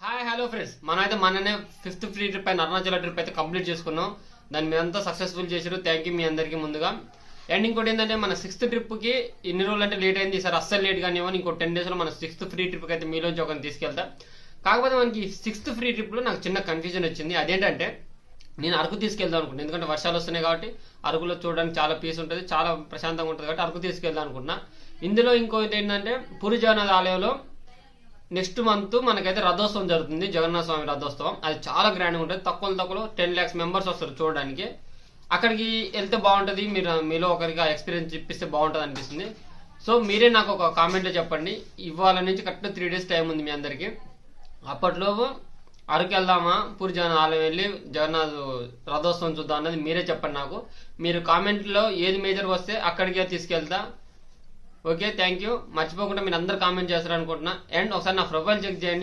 Hi hello friends, మనమైతే మననే fifth free trip అయిన అరుణాచల్ ట్రిప్ అయితే కంప్లీట్ చేసుకున్నాం. దాన్ని మీరంతా సక్సెస్ఫుల్ చేశారు. థ్యాంక్ యూ మీ అందరికీ ముందుగా. అండ్ ఇంకోటి ఏంటంటే, మన సిక్స్త్ ట్రిప్కి ఇన్ని రోజులు అంటే లేట్ అయింది, సార్ అస్సలు లేట్ కానీ ఇంకో 10 daysలో మన సిక్స్త్ ఫ్రీ ట్రిప్కి అయితే మీలోంచి ఒకరిని తీసుకెళ్తా. కాకపోతే మనకి సిక్స్త్ ఫ్రీ ట్రిప్లో నాకు చిన్న కన్ఫ్యూజన్ వచ్చింది. అదేంటంటే, నేను అరకు తీసుకెళ్దాం అనుకుంటున్నాను. ఎందుకంటే వర్షాలు వస్తున్నాయి కాబట్టి అరకులో చూడడానికి చాలా పీస్ ఉంటుంది, చాలా ప్రశాంతంగా ఉంటుంది కాబట్టి అరకు తీసుకెళ్దాం అనుకుంటున్నా. ఇందులో ఇంకోటి ఏంటంటే, పూరి జగన్నాథ్ ఆలయంలో నెక్స్ట్ మంత్ మనకైతే రథోత్సవం జరుగుతుంది. జగన్నాథ స్వామి రథోత్సవం. అది చాలా గ్రాండ్గా ఉంటుంది. తక్కువలో 10 lakhs members వస్తారు చూడడానికి. అక్కడికి వెళ్తే బాగుంటుంది. మీలో ఒకరికి ఆ ఎక్స్పీరియన్స్ ఇప్పిస్తే బాగుంటుంది అనిపిస్తుంది. సో మీరే నాకు ఒక కామెంట్లో చెప్పండి. ఇవాళ నుంచి కరెక్ట్ 3 days టైం ఉంది మీ అందరికి. అప్పట్లోపు అరకు వెళ్దామా, పూరి జగన్నాథ్ ఆలయం వెళ్ళి జగన్నాథ్ రథోత్సవం చూద్దాం అన్నది మీరే చెప్పండి నాకు. మీరు కామెంట్లో ఏది మేజర్ వస్తే అక్కడికే తీసుకెళ్తా. Okay, thank you. మర్చిపోకుండా మీరు అందరు కామెంట్ చేస్తారు అనుకుంటున్నా. అండ్ ఒకసారి నా ప్రొఫైల్ చెక్ చేయండి.